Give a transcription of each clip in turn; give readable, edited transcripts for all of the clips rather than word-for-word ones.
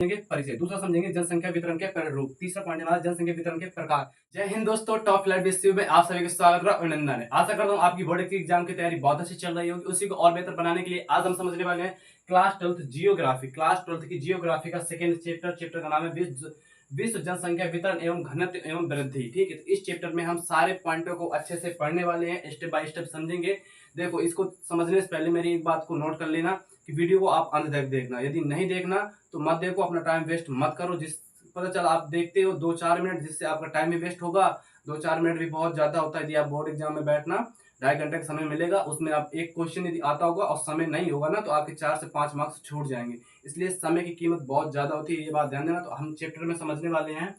परिचय। दूसरा समझेंगे जनसंख्या वितरण के प्रारूप। तीसरा पॉइंट हमारा जनसंख्या वितरण के प्रकार। जय हिंद दोस्तों, टॉप फ्लाइट विश्व में आप सभी का स्वागत और अभिनंदन है। आशा करता हूँ आपकी बोर्ड की एग्जाम की तैयारी बहुत अच्छी चल रही होगी। उसी को और बेहतर बनाने के लिए आज हम समझने वाले हैं class 12th geography. Class 12th की जियोग्राफी का सेकेंड चैप्टर का नाम है विश्व जनसंख्या वितरण एवं घनत्व एवं वृद्धि। ठीक है, तो इस चैप्टर में हम सारे पॉइंटों को अच्छे से पढ़ने वाले हैं, स्टेप बाय स्टेप समझेंगे। देखो, इसको समझने से पहले मेरी एक बात को नोट कर लेना कि वीडियो को आप अंत तक देखना। यदि नहीं देखना तो मत देखो, अपना टाइम वेस्ट मत करो। जिस पता चला आप देखते हो 2-4 मिनट, जिससे आपका टाइम भी वेस्ट होगा। 2-4 मिनट भी बहुत ज्यादा होता है। यदि आप बोर्ड एग्जाम में बैठना 2.5 घंटे का समय मिलेगा, उसमें आप एक क्वेश्चन यदि आता होगा और समय नहीं होगा ना, तो आपके 4 से 5 मार्क्स छूट जाएंगे। इसलिए समय की कीमत बहुत ज्यादा होती है, ये बात ध्यान देना। तो हम चैप्टर में समझने वाले हैं,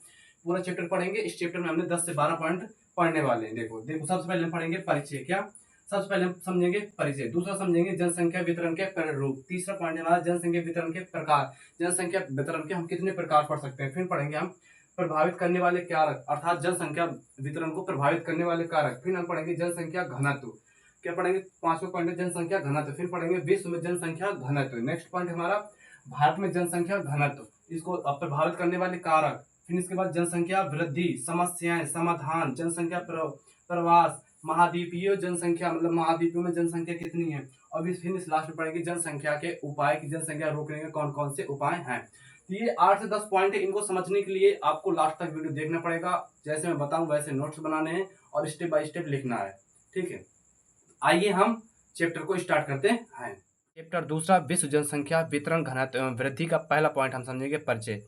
पूरा चैप्टर पढ़ेंगे। इस चैप्टर में हमने 10 से 12 पॉइंट पढ़ने वाले हैं। देखो देखो, सबसे पहले हम पढ़ेंगे परिचय। क्या? सबसे पहले हम समझेंगे परिचय। दूसरा समझेंगे जनसंख्या वितरण के प्रारूप। तीसरा पॉइंट हमारा जनसंख्या वितरण के प्रकार। जनसंख्या वितरण के हम कितने प्रकार पढ़ सकते हैं। फिर पढ़ेंगे हम प्रभावित करने वाले कारक, अर्थात जनसंख्या वितरण को प्रभावित करने वाले कारक। फिर हम पढ़ेंगे जनसंख्या घनत्व। क्या पढ़ेंगे? 5वां पॉइंट है जनसंख्या घनत्व। फिर पढ़ेंगे विश्व में जनसंख्या घनत्व। नेक्स्ट पॉइंट हमारा भारत में जनसंख्या घनत्व, इसको प्रभावित करने वाले कारक। फिर इसके बाद जनसंख्या वृद्धि, समस्याएं, समाधान, जनसंख्या प्रवास, महाद्वीपीय जनसंख्या, मतलब महाद्वीपों में जनसंख्या कितनी है। और फिर लास्ट में पढ़ेंगे जनसंख्या के उपाय की जनसंख्या रोकने के कौन कौन से उपाय हैं। तो ये 8 से 10 पॉइंट है। इनको समझने के लिए आपको लास्ट तक वीडियो देखना पड़ेगा। जैसे मैं बताऊं वैसे नोट्स बनाने हैं और स्टेप बाय स्टेप लिखना है। ठीक है, आइए हम चैप्टर को स्टार्ट करते हैं। चैप्टर दूसरा, विश्व जनसंख्या वितरण घनत्व एवं वृद्धि का पहला पॉइंट हम समझेंगे परिचय।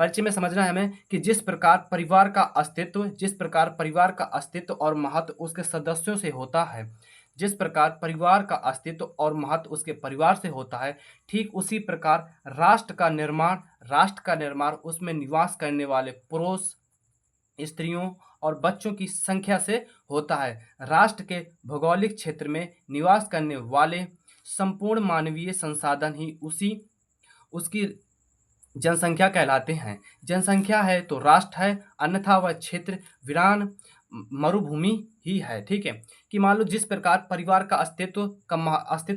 परिचय में समझना है हमें कि जिस प्रकार परिवार का अस्तित्व और महत्व उसके सदस्यों से होता है, जिस प्रकार परिवार का अस्तित्व और महत्व उसके परिवार से होता है, ठीक उसी प्रकार राष्ट्र का निर्माण उसमें निवास करने वाले पुरुष, स्त्रियों और बच्चों की संख्या से होता है। राष्ट्र के भौगोलिक क्षेत्र में निवास करने वाले संपूर्ण मानवीय संसाधन ही उसकी जनसंख्या कहलाते हैं। जनसंख्या है तो राष्ट्र है, अन्यथा वह क्षेत्र वीरान मरुभूमि ही है। ठीक है, कि मान लो जिस प्रकार परिवार का अस्तित्व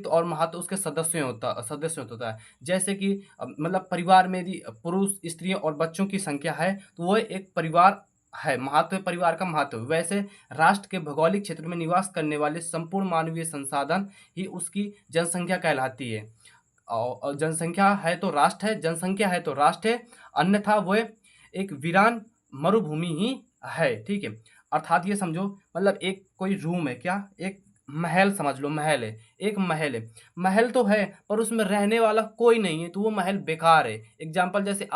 और महत्व उसके सदस्यों होता है। जैसे कि मतलब परिवार में यदि पुरुष, स्त्रियों और बच्चों की संख्या है तो वह एक परिवार है, महत्व परिवार का महत्व। वैसे राष्ट्र के भौगोलिक क्षेत्र में निवास करने वाले संपूर्ण मानवीय संसाधन ही उसकी जनसंख्या कहलाती है। और जनसंख्या है तो राष्ट्र है, जनसंख्या है तो राष्ट्र है, अन्यथा वह एक वीरान मरुभूमि ही है। ठीक है, अर्थात ये समझो, मतलब एक कोई रूम है, क्या एक महल समझ लो, महल है, एक महल है। महल तो है पर उसमें रहने वाला कोई नहीं है, तो वो महल बेकार है। एग्जाम्पल, जैसे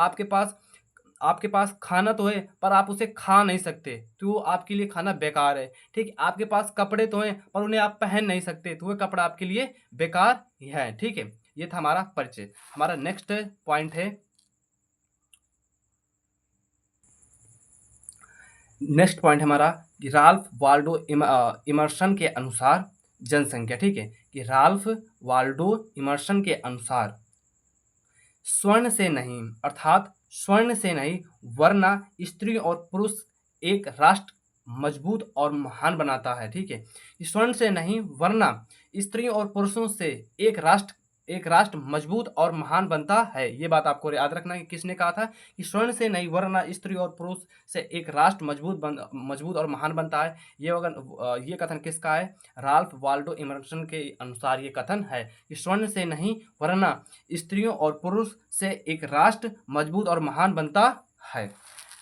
आपके पास खाना तो है पर आप उसे खा नहीं सकते, तो वो आपके लिए खाना बेकार है। ठीक, आपके पास कपड़े तो हैं पर उन्हें आप पहन नहीं सकते, तो वो कपड़ा आपके लिए बेकार है। ठीक है, ये था हमारा परिचय। हमारा नेक्स्ट पॉइंट है, हमारा कि राल्फ वाल्डो इमर्सन के अनुसार जनसंख्या। ठीक है, कि राल्फ वाल्डो इमर्सन के अनुसार स्वर्ण से नहीं, अर्थात स्वर्ण से नहीं, वरना स्त्री और पुरुष एक राष्ट्र मजबूत और महान बनाता है। ठीक है, स्वर्ण से नहीं वरना स्त्रियों और पुरुषों से एक राष्ट्र मजबूत और महान बनता है। ये बात आपको याद रखना है कि किसने कहा था कि स्वर्ण से नहीं वरना स्त्री और पुरुष से एक राष्ट्र मजबूत और महान बनता है। ये कथन किसका है? राल्फ वाल्डो इमर्सन के अनुसार ये कथन है कि स्वर्ण से नहीं वरना स्त्रियों और पुरुष से एक राष्ट्र मजबूत और महान बनता है।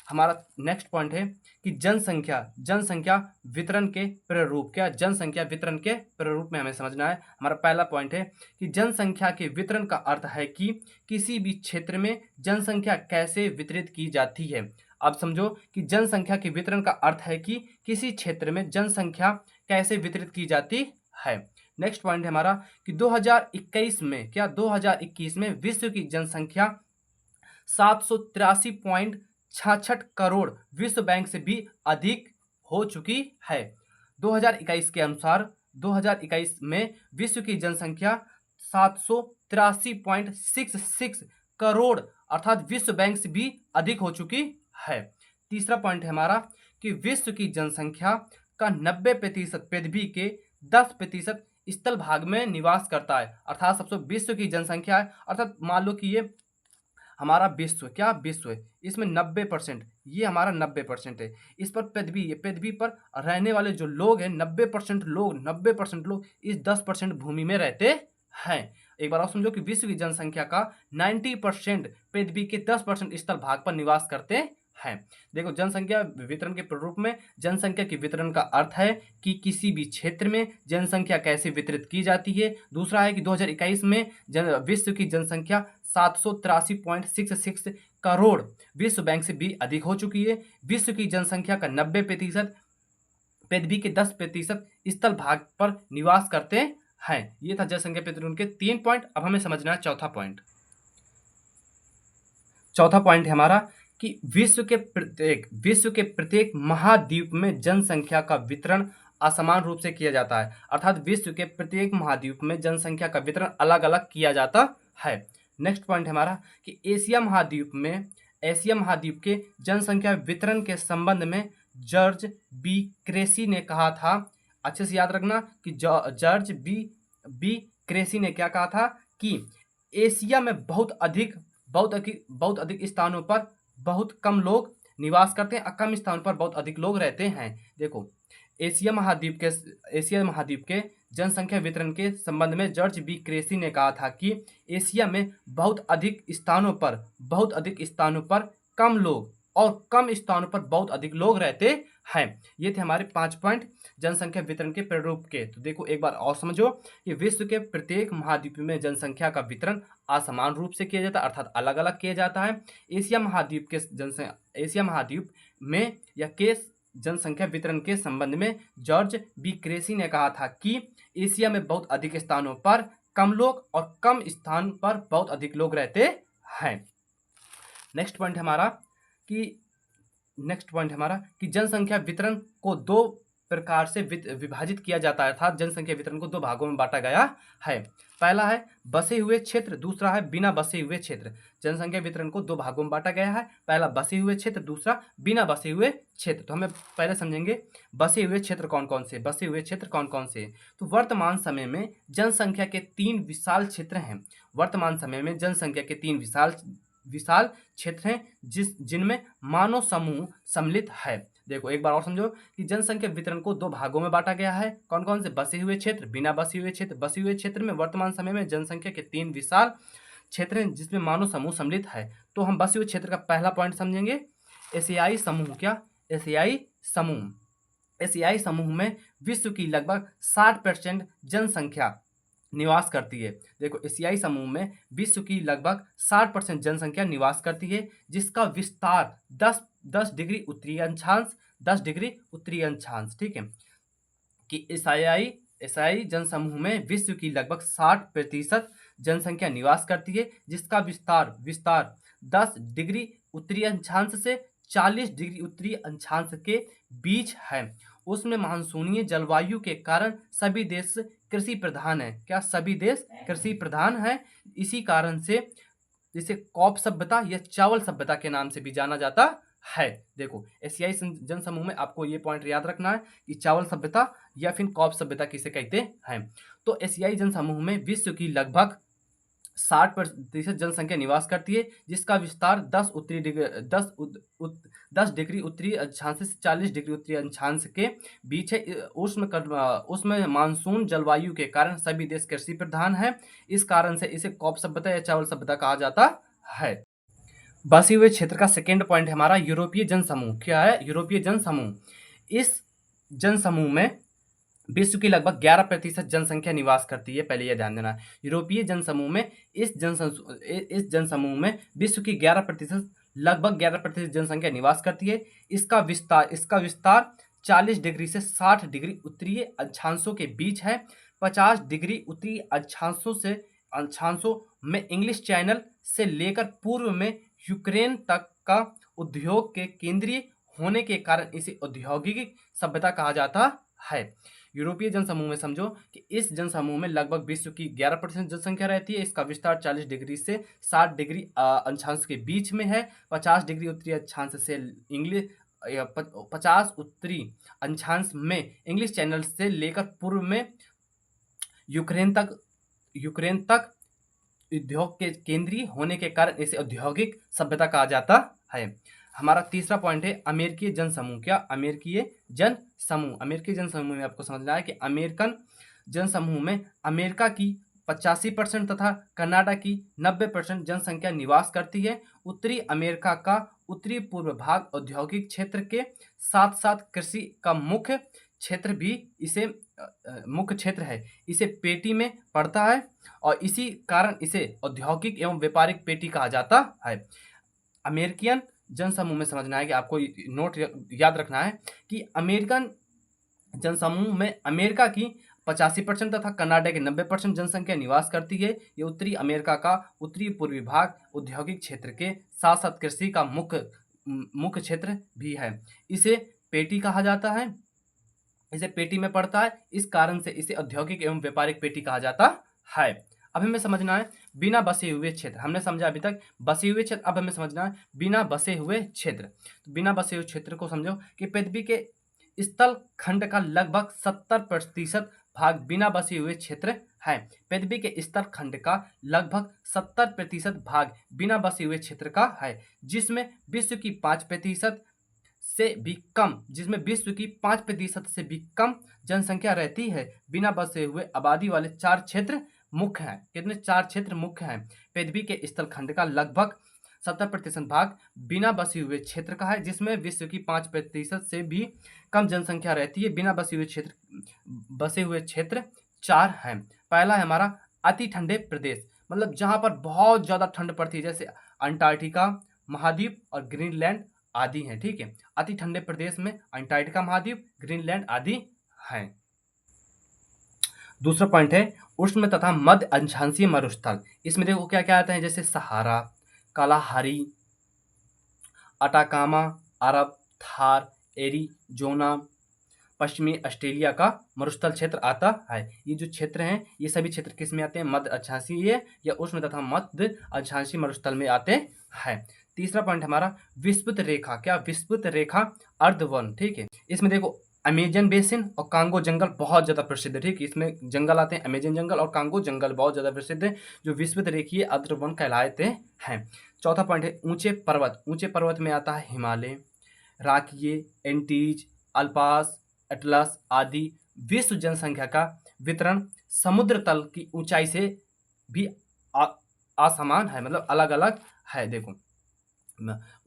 हमारा नेक्स्ट पॉइंट है कि जनसंख्या वितरण के प्रारूप। क्या? जनसंख्या वितरण के प्रारूप में हमें समझना है। हमारा पहला पॉइंट है कि जनसंख्या के वितरण का अर्थ है कि किसी भी क्षेत्र में जनसंख्या कैसे वितरित की जाती है। अब समझो कि जनसंख्या के वितरण का अर्थ है कि किसी क्षेत्र में जनसंख्या कैसे वितरित की जाती है। नेक्स्ट पॉइंट है हमारा कि 2021 में विश्व की जनसंख्या 783.66 करोड़ विश्व बैंक से भी अधिक हो चुकी है। 2021 में विश्व की जनसंख्या 783.66 करोड़ अर्थात विश्व बैंक से भी अधिक हो चुकी है। तीसरा पॉइंट है हमारा कि विश्व की जनसंख्या का 90% पृथ्वी के 10% स्थल भाग में निवास करता है। अर्थात सबसे विश्व की जनसंख्या है, अर्थात मान लो कि ये हमारा विश्व, क्या विश्व है, इसमें 90%, ये हमारा 90% है। इस पर पृथ्वी पर रहने वाले जो लोग हैं 90% लोग इस 10% भूमि में रहते हैं। एक बार और समझो कि विश्व की जनसंख्या का 90% पृथ्वी के 10% स्थल भाग पर निवास करते हैं। देखो, जनसंख्या वितरण के प्रारूप में जनसंख्या के वितरण का अर्थ है कि किसी भी क्षेत्र में जनसंख्या कैसे वितरित की जाती है। दूसरा है कि 2021 में विश्व की जनसंख्या 783.66 करोड़ विश्व बैंक से भी अधिक हो चुकी है। विश्व की जनसंख्या का 90% पृथ्वी के 10% स्थल भाग पर निवास करते हैं। ये था जनसंख्या वितरण के 3 पॉइंट। अब हमें समझना है चौथा पॉइंट। चौथा पॉइंट है हमारा कि विश्व के प्रत्येक महाद्वीप में जनसंख्या का वितरण असमान रूप से किया जाता है। अर्थात विश्व के प्रत्येक महाद्वीप में जनसंख्या का वितरण अलग अलग किया जाता है। नेक्स्ट पॉइंट है हमारा कि एशिया महाद्वीप के जनसंख्या वितरण के संबंध में जॉर्ज बी क्रेसी ने कहा था, अच्छे से याद रखना कि जॉर्ज बी क्रेसी ने क्या कहा था कि एशिया में बहुत अधिक स्थानों पर बहुत कम लोग निवास करते हैं और कम स्थानों पर बहुत अधिक लोग रहते हैं। देखो, एशिया महाद्वीप के जनसंख्या वितरण के संबंध में जॉर्ज बी क्रेसी ने कहा था कि एशिया में बहुत अधिक स्थानों पर कम लोग और कम स्थानों पर बहुत अधिक लोग रहते हैं। ये थे हमारे 5 पॉइंट जनसंख्या वितरण के प्रारूप के। तो देखो, एक बार और समझो कि विश्व के प्रत्येक महाद्वीप में जनसंख्या का वितरण असमान रूप से किया जाता है, अर्थात अलग अलग किया जाता है। एशिया महाद्वीप में या के जनसंख्या वितरण के संबंध में जॉर्ज बी क्रेसी ने कहा था कि एशिया में बहुत अधिक स्थानों पर कम लोग और कम स्थान पर बहुत अधिक लोग रहते हैं। नेक्स्ट पॉइंट हमारा कि जनसंख्या वितरण को 2 प्रकार से विभाजित किया जाता है, अर्थात जनसंख्या वितरण को 2 भागों में बांटा गया है। पहला है बसे हुए क्षेत्र, दूसरा है बिना बसे हुए क्षेत्र। जनसंख्या वितरण को 2 भागों में बांटा गया है, पहला बसे हुए क्षेत्र, दूसरा बिना बसे हुए क्षेत्र। तो हमें पहले समझेंगे बसे हुए क्षेत्र कौन कौन से। तो वर्तमान समय में जनसंख्या के 3 विशाल क्षेत्र हैं। विशाल क्षेत्र हैं जिनमें मानव समूह सम्मिलित है। देखो, एक बार और समझो कि जनसंख्या वितरण को 2 भागों में बांटा गया है। कौन कौन से? बसे हुए क्षेत्र, बिना बसे हुए क्षेत्र। बसे हुए क्षेत्र में वर्तमान समय में जनसंख्या के 3 विशाल क्षेत्र हैं जिसमें मानव समूह सम्मिलित है। तो हम बसे हुए क्षेत्र का पहला पॉइंट समझेंगे, एशियाई समूह। क्या? एशियाई समूह में विश्व की लगभग 60% जनसंख्या निवास करती है। देखो, एशियाई समूह में विश्व की लगभग 60% जनसंख्या निवास करती है, जिसका विस्तार 10 डिग्री उत्तरी अक्षांश, ठीक है, कि एशियाई जनसमूह में विश्व की लगभग 60% जनसंख्या निवास करती है, जिसका विस्तार 10 डिग्री उत्तरी अक्षांश से 40 डिग्री उत्तरी अक्षांश के बीच है। उसमें मानसूनीय जलवायु के कारण सभी देश कृषि प्रधान है। क्या? सभी देश कृषि प्रधान है। इसी कारण से जिसे कॉप सभ्यता या चावल सभ्यता के नाम से भी जाना जाता है। देखो, एशियाई जनसमूह में आपको ये पॉइंट याद रखना है कि चावल सभ्यता या फिर कॉप सभ्यता किसे कहते हैं। तो एशियाई जनसमूह में विश्व की लगभग 60% जनसंख्या निवास करती है, जिसका विस्तार 10 डिग्री उत्तरी अक्षांश से 40 डिग्री उत्तरी अक्षांश के बीच है। उसमें मानसून जलवायु के कारण सभी देश कृषि प्रधान है। इस कारण से इसे कॉप सभ्यता या चावल सभ्यता कहा जाता है। बसे हुए क्षेत्र का सेकेंड पॉइंट है हमारा यूरोपीय जनसमूह। क्या है? यूरोपीय जनसमूह। इस जनसमूह में विश्व की लगभग 11% जनसंख्या निवास करती है। पहले यह ध्यान देना। यूरोपीय जनसमूह में इस जनसमूह में विश्व की लगभग 11% जनसंख्या निवास करती है। इसका विस्तार 40 डिग्री से 60 डिग्री उत्तरीय अक्षांशों के बीच है। 50 डिग्री उत्तरी अक्षांशों में इंग्लिश चैनल से लेकर पूर्व में यूक्रेन तक का उद्योग के केंद्रीय होने के कारण इसे औद्योगिक सभ्यता कहा जाता है। यूरोपीय जनसमूह में समझो कि इस जनसमूह में लगभग विश्व की 11% जनसंख्या रहती है। इसका विस्तार 40 डिग्री से 60 डिग्री अक्षांश के बीच में है। 50 डिग्री उत्तरी अक्षांश से 50 उत्तरी अक्षांश में इंग्लिश चैनल से लेकर पूर्व में यूक्रेन तक उद्योग के केंद्रीय होने के कारण इसे औद्योगिक सभ्यता कहा जाता है। हमारा तीसरा पॉइंट है अमेरिकी जनसमूह। क्या अमेरिकी जनसमूह? अमेरिकी जनसमूह में आपको समझना है कि अमेरिकन जनसमूह में अमेरिका की 85% तथा कनाडा की 90% जनसंख्या निवास करती है। उत्तरी अमेरिका का उत्तरी पूर्व भाग औद्योगिक क्षेत्र के साथ साथ कृषि का मुख्य क्षेत्र भी इसे मुख्य क्षेत्र है। इसे पेटी में पड़ता है और इसी कारण इसे औद्योगिक एवं व्यापारिक पेटी कहा जाता है। अमेरिकन जनसमूह में समझना है कि आपको नोट याद रखना है कि अमेरिकन जनसमूह में अमेरिका की 85% तथा कनाडा की 90% जनसंख्या निवास करती है। ये उत्तरी अमेरिका का उत्तरी पूर्वी भाग औद्योगिक क्षेत्र के साथ साथ कृषि का मुख्य क्षेत्र भी है। इसे पेटी कहा जाता है, इसे पेटी में पड़ता है, इस कारण से इसे औद्योगिक एवं व्यापारिक पेटी कहा जाता है। अब हमें समझना है बिना बसे हुए क्षेत्र। हमने समझा अभी तक बसे हुए क्षेत्र, अब हमें समझना है बिना बसे हुए क्षेत्र। तो बिना बसे हुए क्षेत्र को समझो कि पृथ्वी के स्थल खंड का लगभग 70% भाग बिना बसे हुए क्षेत्र है। पृथ्वी के स्थल खंड का लगभग 70% भाग बिना बसे हुए क्षेत्र का है, जिसमें विश्व की 5% से भी कम जिसमें विश्व की 5% से भी कम जनसंख्या रहती है। बिना बसे हुए आबादी वाले 4 क्षेत्र मुख्य हैं। कितने? 4 क्षेत्र मुख्य हैं। पृथ्वी के स्थल खंड का लगभग 70% भाग बिना बसे हुए क्षेत्र का है, जिसमें विश्व की 5% से भी कम जनसंख्या रहती है। बिना बसे हुए क्षेत्र 4 हैं। पहला है हमारा अति ठंडे प्रदेश, मतलब जहां पर बहुत ज्यादा ठंड पड़ती है, जैसे अंटार्कटिका महाद्वीप और ग्रीनलैंड आदि हैं। ठीक है, अति ठंडे प्रदेश में अंटार्कटिका महाद्वीप, ग्रीनलैंड आदि हैं। दूसरा पॉइंट है उष्ण तथा मध्य अक्षांशीय मरुस्थल। इसमें देखो क्या क्या आते हैं, जैसे सहारा, कालाहारी, अटाकामा, अरब, थार, एरिजोना, पश्चिमी ऑस्ट्रेलिया का मरुस्थल क्षेत्र आता है। ये जो क्षेत्र हैं ये सभी क्षेत्र किस में आते हैं? मध्य अक्षांशीय या उष्ण तथा मध्य अक्षांशीय मरुस्थल में आते हैं। तीसरा पॉइंट हमारा विस्तृत रेखा। क्या? विस्तृत रेखा अर्धवन। ठीक है, इसमें देखो अमेजन बेसिन और कांगो जंगल बहुत ज्यादा प्रसिद्ध है। ठीक है, इसमें जंगल आते हैं, अमेजन जंगल और कांगो जंगल बहुत ज्यादा प्रसिद्ध है, जो विस्तृत रेखीय अर्धवन कहलाते हैं। चौथा पॉइंट है ऊंचे पर्वत। ऊंचे पर्वत में आता है हिमालय, राकीय, एंटीज, अल्पास, एटलस आदि। विश्व जनसंख्या का वितरण समुद्र तल की ऊंचाई से भी असमान है, मतलब अलग अलग है। देखो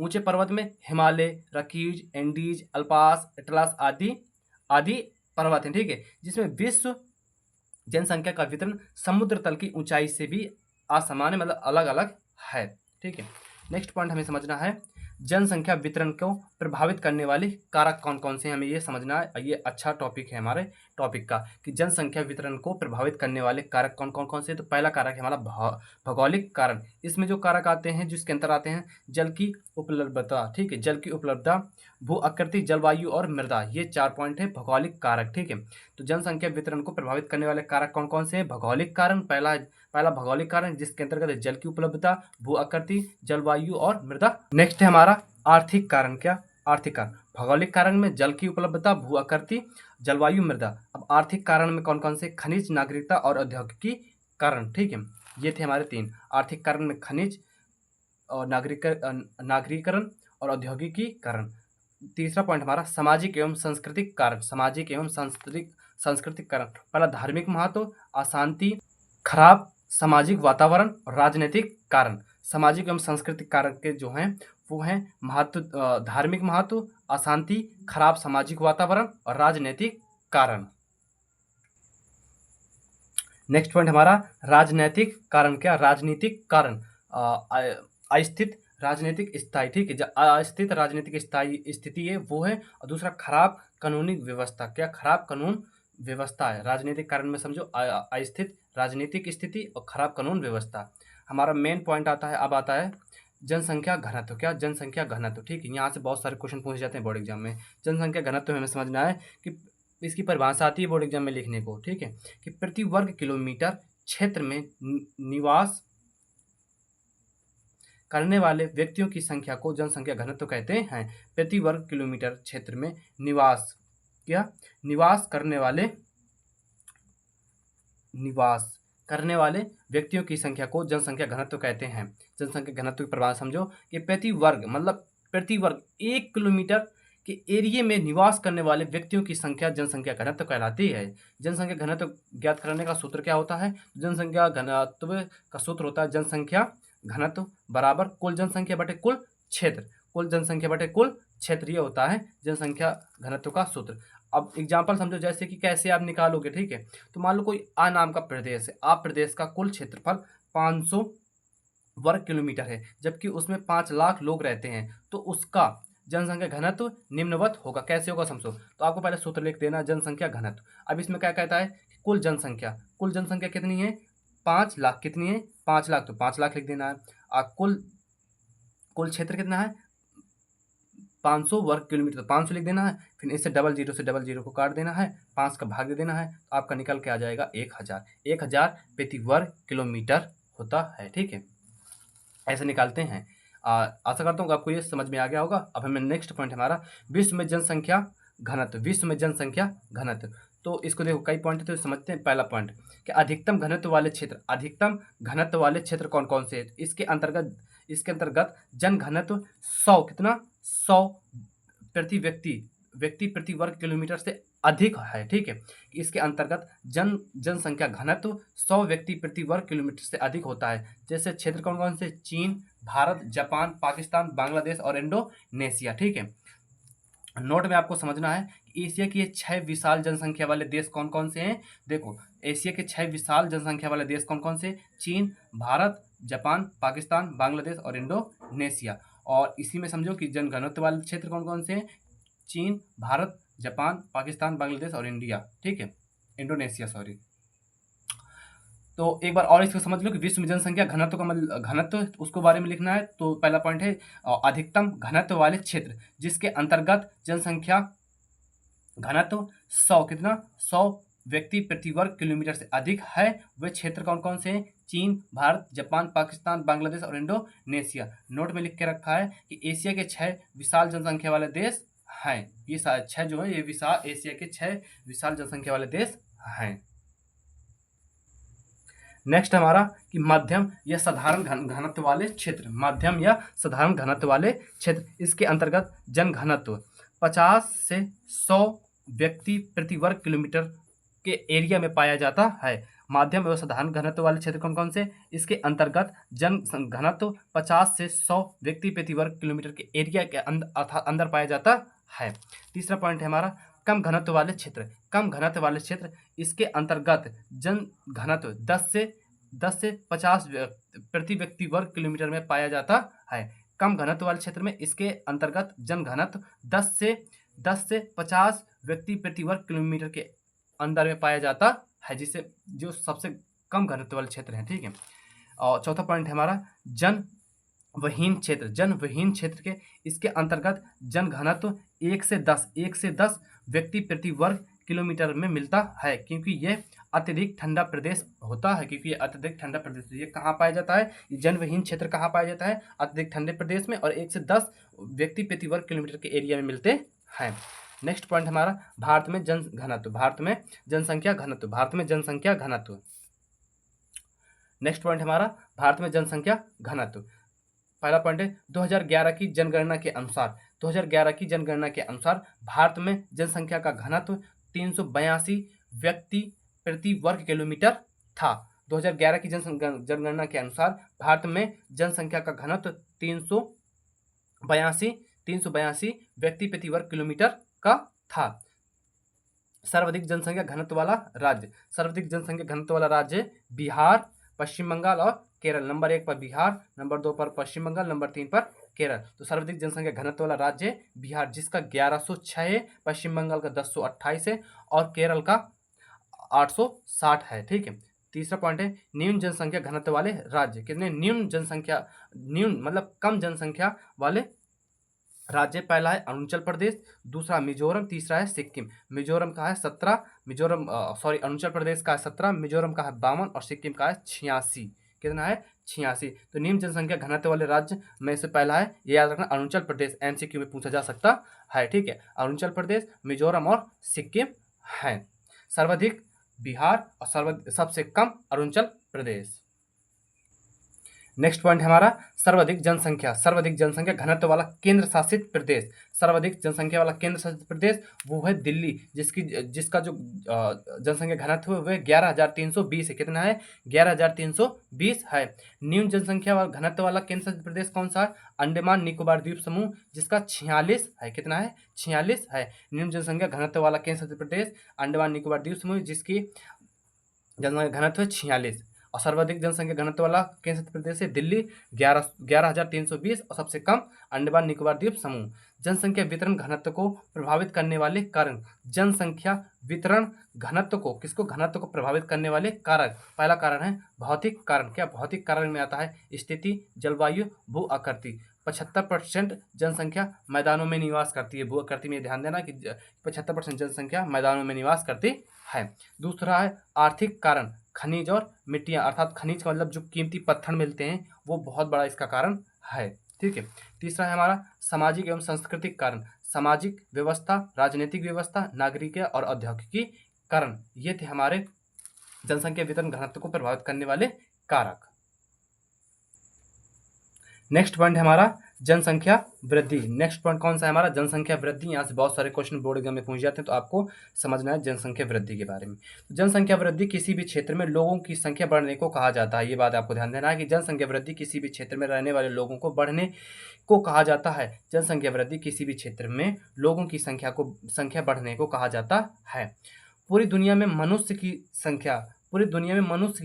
ऊंचे पर्वत में हिमालय, रकीज, एंडीज, अल्पास, एटलस आदि आदि पर्वत हैं। ठीक है, जिसमें विश्व जनसंख्या का वितरण समुद्र तल की ऊंचाई से भी असमान है, मतलब अलग अलग है। ठीक है, नेक्स्ट पॉइंट हमें समझना है जनसंख्या वितरण को प्रभावित करने वाले कारक कौन कौन से हैं। हमें ये समझना है, ये अच्छा टॉपिक है हमारे टॉपिक का कि जनसंख्या वितरण को प्रभावित करने वाले कारक कौन कौन कौन से। तो पहला कारक है हमारा भौगोलिक कारण। इसमें जो कारक आते हैं जिसके अंतर आते हैं जल की उपलब्धता। ठीक है, जल की उपलब्धता, भू आकृति, जलवायु और मृदा, ये 4 पॉइंट है भौगोलिक कारक। ठीक है, तो जनसंख्या वितरण को प्रभावित करने वाले कारक कौन कौन से हैं? भौगोलिक कारण, पहला भौगोलिक कारण जिसके अंतर्गत है जल की उपलब्धता, भू आकृति, जलवायु और मृदा। नेक्स्ट है हमारा आर्थिक कारण। क्या? आर्थिक कारण। भौगोलिक कारण में जल की उपलब्धता, भू आकृति, जलवायु, मृदा। अब आर्थिक कारण में कौन कौन से? खनिज, नागरिकता और औद्योगिकी कारण। ठीक है, ये थे हमारे 3। आर्थिक कारण में खनिज और नागरीकरण और औद्योगिकी कारण। तीसरा पॉइंट हमारा सामाजिक एवं सांस्कृतिक कारण। सामाजिक एवं सांस्कृतिक कारण। पहला धार्मिक महत्व, अशांति, खराब सामाजिक वातावरण और राजनीतिक कारण। सामाजिक एवं सांस्कृतिक कारण के जो हैं वो हैं महत्व, धार्मिक महत्व, अशांति, खराब सामाजिक वातावरण और राजनीतिक कारण। नेक्स्ट पॉइंट हमारा राजनीतिक कारण। क्या? राजनीतिक कारण अस्थित राजनीतिक स्थायी। ठीक है, जो अस्थित राजनीतिक स्थायी स्थिति है वो है। और दूसरा खराब कानूनी व्यवस्था। क्या? खराब कानून व्यवस्था है। राजनीतिक कारण में समझो अस्थित राजनीतिक स्थिति और खराब कानून व्यवस्था। हमारा मेन पॉइंट आता है, अब आता है जनसंख्या घनत्व। क्या? जनसंख्या घनत्व। ठीक है, यहाँ से बहुत सारे क्वेश्चन पूछे जाते हैं बोर्ड एग्जाम में। जनसंख्या घनत्व हमें समझना है कि इसकी परिभाषा आती है बोर्ड एग्जाम में लिखने को। ठीक है, कि प्रति वर्ग किलोमीटर क्षेत्र में निवास करने वाले व्यक्तियों की संख्या को जनसंख्या घनत्व कहते हैं। प्रति वर्ग किलोमीटर क्षेत्र में निवास करने करने वाले व्यक्तियों की संख्या को जनसंख्या घनत्व कहते हैं। जनसंख्या घनत्व की परिभाषा समझो कि प्रति वर्ग 1 किलोमीटर के एरिया में निवास करने वाले व्यक्तियों की संख्या जनसंख्या घनत्व कहलाती है। जनसंख्या घनत्व ज्ञात करने का सूत्र क्या होता है? जनसंख्या घनत्व का सूत्र होता है जनसंख्या घनत्व बराबर कुल जनसंख्या बटे कुल क्षेत्र। कुल जनसंख्या बटे कुल क्षेत्र, ये होता है जनसंख्या घनत्व का सूत्र। अब एग्जाम्पल समझो, जैसे कि कैसे आप निकालोगे, ठीक है। तो मान लो कोई आ नाम का प्रदेश है, आ प्रदेश का कुल क्षेत्रफल 500 वर्ग किलोमीटर है, जबकि उसमें 5 लाख लोग रहते हैं, तो उसका जनसंख्या घनत्व निम्नवत होगा। कैसे होगा समझो। तो आपको पहले सूत्र लिख देना जनसंख्या घनत्व। अब इसमें क्या कहता है कि कुल जनसंख्या कितनी है? 5 लाख। कितनी है? 5 लाख। तो 5 लाख लिख देना है। और कुल क्षेत्र कितना है? 500 वर्ग किलोमीटर, तो 500 लिख देना है। फिर इससे डबल जीरो को काट देना है, 5 का भाग दे देना है, तो आपका निकल के आ जाएगा 1000। 1000 प्रति वर्ग किलोमीटर होता है, ठीक है। ऐसे निकालते हैं। आशा करता हूँ कि आपको ये समझ में आ गया होगा। अब हमें नेक्स्ट पॉइंट हमारा विश्व में जनसंख्या घनत्व। विश्व में जनसंख्या घनत्व, तो इसको देखो कई पॉइंट तो समझते हैं। पहला पॉइंट कि अधिकतम घनत्व वाले क्षेत्र कौन कौन से हैं? इसके अंतर्गत जन घनत्व 100 कितना? 100 प्रति व्यक्ति प्रति वर्ग किलोमीटर से अधिक है, ठीक है। इसके अंतर्गत जनसंख्या घनत्व 100 व्यक्ति प्रति वर्ग किलोमीटर से अधिक होता है। जैसे क्षेत्र कौन कौन से? चीन, भारत, जापान, पाकिस्तान, बांग्लादेश और इंडोनेशिया, ठीक है। नोट में आपको समझना है कि एशिया के 6 विशाल जनसंख्या वाले देश कौन कौन से हैं। देखो, एशिया के 6 विशाल जनसंख्या वाले देश कौन कौन से? चीन, भारत, जापान, पाकिस्तान, बांग्लादेश और इंडोनेशिया। और इसी में समझो कि जनघनत्व वाले क्षेत्र कौन कौन से हैं? चीन, भारत, जापान, पाकिस्तान, बांग्लादेश और ठीक है, इंडोनेशिया, सॉरी। तो एक बार और इसको समझ लो कि विश्व में जनसंख्या घनत्व का मतलब घनत्व उसको बारे में लिखना है। तो पहला पॉइंट है अधिकतम घनत्व वाले क्षेत्र, जिसके अंतर्गत जनसंख्या घनत्व 100 कितना? 100 व्यक्ति प्रति वर्ग किलोमीटर से अधिक है। वे क्षेत्र कौन कौन से हैं? चीन, भारत, जापान, पाकिस्तान, बांग्लादेश और इंडोनेशिया। नोट में लिख के रखा है कि एशिया के 6 विशाल जनसंख्या वाले देश हैं। ये 6 जो है ये विशाल एशिया के 6 विशाल जनसंख्या वाले देश हैं। नेक्स्ट हमारा कि मध्यम या साधारण घनत्व वाले क्षेत्र। मध्यम या साधारण घनत्व वाले क्षेत्र, इसके अंतर्गत जन घनत्व 50 से 100 व्यक्ति प्रति वर्ग किलोमीटर के एरिया में पाया जाता है। मध्यम एवं साधारण घनत्व वाले क्षेत्र कौन कौन से? इसके अंतर्गत जन घनत्व 50 से 100 व्यक्ति प्रति वर्ग किलोमीटर के एरिया के अंदर पाया जाता है। तीसरा पॉइंट है हमारा कम घनत्व वाले क्षेत्र। कम घनत्व वाले क्षेत्र, इसके अंतर्गत जन घनत्व 10 से 50 प्रति व्यक्ति वर्ग किलोमीटर में पाया जाता है। कम घनत्व वाले क्षेत्र में इसके अंतर्गत जन घनत्व 10 से 50 व्यक्ति प्रति वर्ग किलोमीटर के अंदर में पाया जाता है, जिसे जो सबसे कम घनत्व वाले क्षेत्र हैं, ठीक है। और चौथा पॉइंट है हमारा जन वहीन क्षेत्र के, इसके अंतर्गत जन घनत्व 1 से 10 व्यक्ति प्रति वर्ग किलोमीटर में मिलता है, क्योंकि यह अत्यधिक ठंडा प्रदेश होता है। ये कहाँ पाया जाता है? ये जनवहीन क्षेत्र कहाँ पाया जाता है? अत्यधिक ठंडे प्रदेश में, और 1 से 10 व्यक्ति प्रति वर्ग किलोमीटर के एरिया में मिलते हैं। नेक्स्ट पॉइंट हमारा भारत में जनसंख्या घनत्व। नेक्स्ट पॉइंट हमारा भारत में जनसंख्या घनत्व। पहला पॉइंट है 2011 की जनगणना के अनुसार भारत में जनसंख्या का घनत्व 382 व्यक्ति प्रति वर्ग किलोमीटर था। 2011 की जनगणना के अनुसार भारत में जनसंख्या का घनत्व 382 व्यक्ति प्रति वर्ग किलोमीटर का था। सर्वाधिक जनसंख्या घनत्व वाला राज्य बिहार, पश्चिम बंगाल और केरल। नंबर 1 पर बिहार, नंबर 2 पर पश्चिम बंगाल, नंबर 3 पर केरल। तो सर्वाधिक जनसंख्या घनत्व वाला राज्य है बिहार, जिसका 1106 है, पश्चिम बंगाल का 1028 है और केरल का 860 है, ठीक है। तीसरा पॉइंट है न्यून जनसंख्या घनत्व वाले राज्य। कितने? न्यून मतलब कम जनसंख्या वाले राज्य। पहला है अरुणाचल प्रदेश, दूसरा मिजोरम, तीसरा है सिक्किम। मिजोरम का है 17, अरुणाचल प्रदेश का है 17, मिजोरम का है 52 और सिक्किम का है 86। कितना है? 86। तो निम्न जनसंख्या घनत्व वाले राज्य में से पहला है, ये याद रखना, अरुणाचल प्रदेश। MCQ में पूछा जा सकता है, ठीक है। अरुणाचल प्रदेश, मिजोरम और सिक्किम है। सर्वाधिक बिहार और सबसे कम अरुणाचल प्रदेश। नेक्स्ट पॉइंट हमारा सर्वाधिक जनसंख्या घनत्व वाला केंद्र शासित प्रदेश। सर्वाधिक जनसंख्या वाला केंद्र शासित प्रदेश वो है दिल्ली, जिसका जो जनसंख्या घनत्व है वह 11,320 है। कितना है? 11,320 है। न्यून जनसंख्या वाला घनत्व वाला केंद्र शासित प्रदेश कौन सा है? अंडमान निकोबार द्वीप समूह, जिसका 46 है। कितना है? 46 है। न्यून जनसंख्या घनत्व वाला केंद्र शासित प्रदेश अंडमान निकोबार द्वीप समूह, जिसकी जनसंख्या घनत्व है 46। और सर्वाधिक जनसंख्या घनत्व वाला केंद्र शासित प्रदेश है दिल्ली, 11,320 और सबसे कम अंडमान निकोबार द्वीप समूह। जनसंख्या वितरण घनत्व को प्रभावित करने वाले कारक। जनसंख्या वितरण घनत्व को घनत्व को प्रभावित करने वाले कारक। पहला कारण है भौतिक कारण। क्या भौतिक कारण में आता है? स्थिति, जलवायु, भू आकृति। 75% जनसंख्या मैदानों में निवास करती है। भू आकृति में ध्यान देना कि 75% जनसंख्या मैदानों में निवास करती है। दूसरा है आर्थिक कारण। खनिज और मिट्टियां, अर्थात खनिज का मतलब जो कीमती पत्थर मिलते हैं वो बहुत बड़ा इसका कारण है। ठीक है। तीसरा है हमारा सामाजिक एवं सांस्कृतिक कारण। सामाजिक व्यवस्था, राजनीतिक व्यवस्था, नागरिक और औद्योगिकी कारण। ये थे हमारे जनसंख्या वितरण घनत्व को प्रभावित करने वाले कारक। नेक्स्ट पॉइंट है हमारा जनसंख्या वृद्धि। नेक्स्ट पॉइंट कौन सा है हमारा? जनसंख्या वृद्धि। यहाँ से बहुत सारे क्वेश्चन बोर्ड एग्जाम में पूछ जाते हैं, तो आपको समझना है जनसंख्या वृद्धि के बारे में। जनसंख्या वृद्धि किसी भी क्षेत्र में लोगों की संख्या बढ़ने को कहा जाता है। ये बात आपको ध्यान देना है कि जनसंख्या वृद्धि किसी भी क्षेत्र में रहने वाले लोगों को बढ़ने को कहा जाता है। जनसंख्या वृद्धि किसी भी क्षेत्र में लोगों की संख्या बढ़ने को कहा जाता है। पूरी दुनिया में मनुष्य की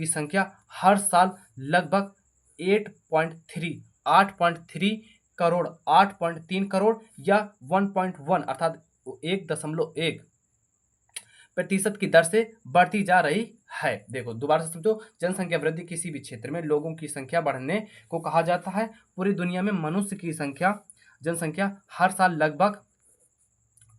संख्या हर साल लगभग 8.3 करोड़ 8.3 करोड़ या 1.1 अर्थात 1.1 प्रतिशत की दर से बढ़ती जा रही है। देखो दोबारा से समझो, जनसंख्या वृद्धि किसी भी क्षेत्र में लोगों की संख्या बढ़ने को कहा जाता है। पूरी दुनिया में मनुष्य की जनसंख्या हर साल लगभग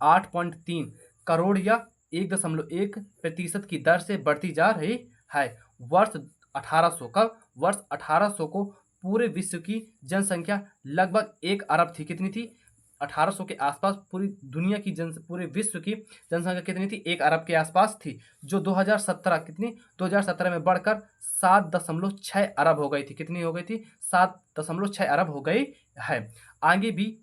8.3 करोड़ या 1.1 प्रतिशत की दर से बढ़ती जा रही है। वर्ष 1800 को पूरे विश्व की जनसंख्या लगभग 1 अरब थी। कितनी थी? 1800 के आसपास पूरी दुनिया की पूरे विश्व की जनसंख्या कितनी थी? 1 अरब के आसपास थी, जो 2017 में बढ़कर 7.6 अरब हो गई थी। कितनी हो गई थी? 7.6 अरब हो गई है। आगे भी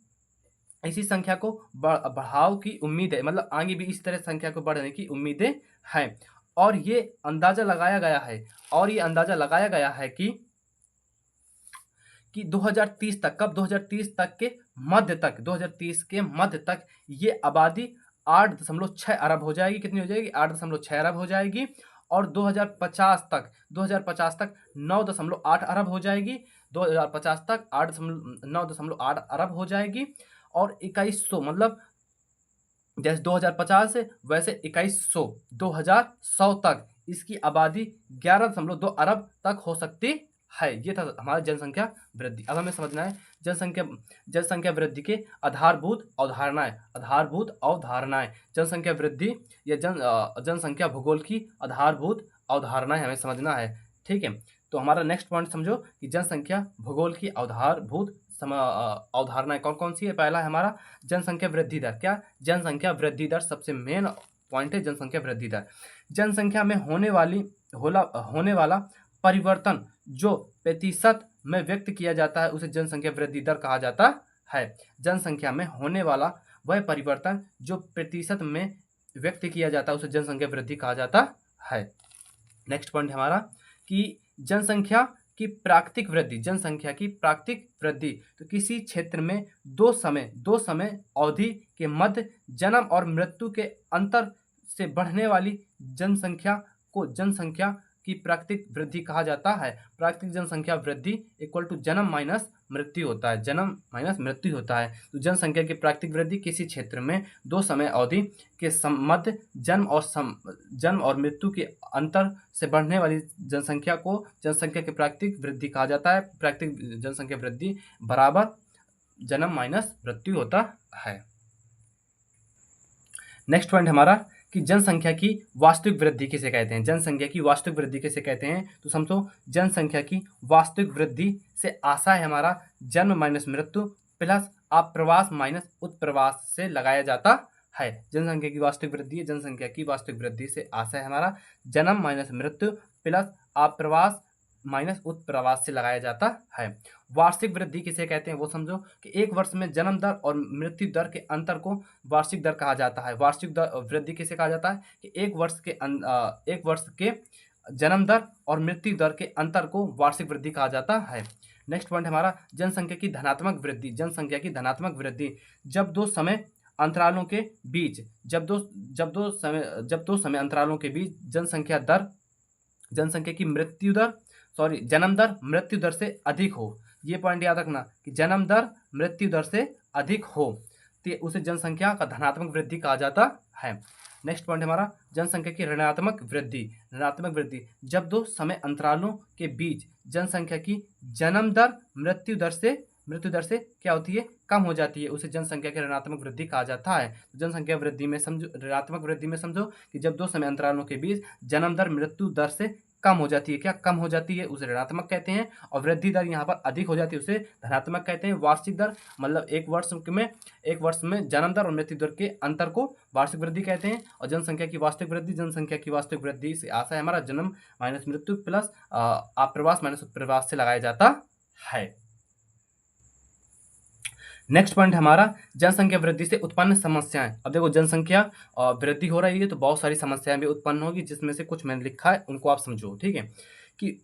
इसी संख्या को बढ़ाव की उम्मीद है, मतलब आगे भी इस तरह संख्या को बढ़ने की उम्मीदें हैं। और ये अंदाजा लगाया गया है कि 2030 तक, कब? 2030 के मध्य तक ये आबादी 8.6 अरब हो जाएगी। कितनी हो जाएगी? 8.6 अरब हो जाएगी। और 2050 तक 9.8 अरब हो जाएगी। 2050 तक 9.8 अरब हो जाएगी। और 2100 मतलब जैसे 2050 है वैसे 2100 तक इसकी आबादी 11.2 अरब तक हो सकती है। ये था हमारा जनसंख्या वृद्धि। अब हमें समझना है जनसंख्या वृद्धि के आधारभूत अवधारणाएं। जनसंख्या वृद्धि या जनसंख्या भूगोल की आधारभूत अवधारणाएं हमें समझना है। ठीक है। तो हमारा नेक्स्ट पॉइंट समझो कि जनसंख्या भूगोल की आधारभूत अवधारणाएं कौन कौन सी है। पहला है हमारा जनसंख्या वृद्धि दर। क्या? जनसंख्या वृद्धि दर सबसे मेन पॉइंट है। जनसंख्या वृद्धि दर जनसंख्या में होने वाला परिवर्तन जो प्रतिशत में व्यक्त किया जाता है उसे जनसंख्या वृद्धि दर कहा जाता है। जनसंख्या में होने वाला वह परिवर्तन जो प्रतिशत में व्यक्त किया जाता है उसे जनसंख्या वृद्धि कहा जाता है। नेक्स्ट पॉइंट हमारा कि जनसंख्या की प्राकृतिक वृद्धि। तो किसी क्षेत्र में दो समय अवधि के मध्य जन्म और मृत्यु के अंतर से बढ़ने वाली जनसंख्या को जनसंख्या की प्राकृतिक वृद्धि कहा जाता है। प्राकृतिक जनसंख्या वृद्धि इक्वल टू जन्म माइनस मृत्यु होता है। तो जनसंख्या की प्राकृतिक वृद्धि किसी क्षेत्र में दो समय अवधि के मध्य जन्म और मृत्यु के अंतर से बढ़ने वाली जनसंख्या को जनसंख्या की प्राकृतिक वृद्धि कहा जाता है। प्राकृतिक जनसंख्या वृद्धि बराबर जन्म माइनस मृत्यु होता है। नेक्स्ट पॉइंट हमारा कि जनसंख्या की वास्तविक वृद्धि किसे कहते हैं। जनसंख्या की वास्तविक वृद्धि किसे कहते हैं? तो समझो जनसंख्या की वास्तविक वृद्धि से आशा है हमारा जन्म माइनस मृत्यु प्लस आप्रवास माइनस उत्प्रवास से लगाया जाता है। जनसंख्या की वास्तविक वृद्धि है। जनसंख्या की वास्तविक वृद्धि से आशय है हमारा जन्म माइनस मृत्यु प्लस आप्रवास माइनस उत्प्रवास से लगाया जाता है। वार्षिक वृद्धि किसे कहते हैं वो समझो कि एक वर्ष में जन्म दर और मृत्यु दर के अंतर को वार्षिक दर कहा जाता है। वार्षिक दर वृद्धि किसे कहा जाता है कि एक वर्ष के जन्म दर और मृत्यु दर के अंतर को वार्षिक वृद्धि कहा जाता है। नेक्स्ट पॉइंट हमारा जनसंख्या की धनात्मक वृद्धि। जनसंख्या की धनात्मक वृद्धि जब दो समय अंतरालों के बीच जब दो समय अंतरालों के बीच जनसंख्या की जन्म दर मृत्यु दर से अधिक हो। ये पॉइंट याद रखना कि जन्म दर मृत्यु दर से अधिक हो तो उसे जनसंख्या का धनात्मक वृद्धि कहा जाता है। नेक्स्ट पॉइंट हमारा जनसंख्या की ऋणात्मक वृद्धि। ऋणात्मक वृद्धि जब दो समय अंतरालों के बीच जनसंख्या की जन्म दर मृत्यु दर से क्या होती है, कम हो जाती है, उसे जनसंख्या की ऋणात्मक वृद्धि कहा जाता है। जनसंख्या वृद्धि में समझो, ऋणात्मक वृद्धि में समझो कि जब दो समय अंतरालों के बीच जन्म दर मृत्यु दर से कम हो जाती है, क्या कम हो जाती है, उसे ऋणात्मक कहते हैं। और वृद्धि दर यहाँ पर अधिक हो जाती है, उसे धनात्मक कहते हैं। वार्षिक दर मतलब एक वर्ष में जन्म दर और मृत्यु दर के अंतर को वार्षिक वृद्धि कहते हैं। और जनसंख्या की वास्तविक वृद्धि से आशा है हमारा जन्म माइनस मृत्यु प्लस आप्रवास माइनस उत्प्रवास से लगाया जाता है। नेक्स्ट पॉइंट हमारा जनसंख्या वृद्धि से उत्पन्न समस्याएं। अब देखो जनसंख्या वृद्धि हो रही है तो बहुत सारी समस्याएं भी उत्पन्न होगी, जिसमें से कुछ मैंने लिखा है उनको आप समझो, ठीक है। कि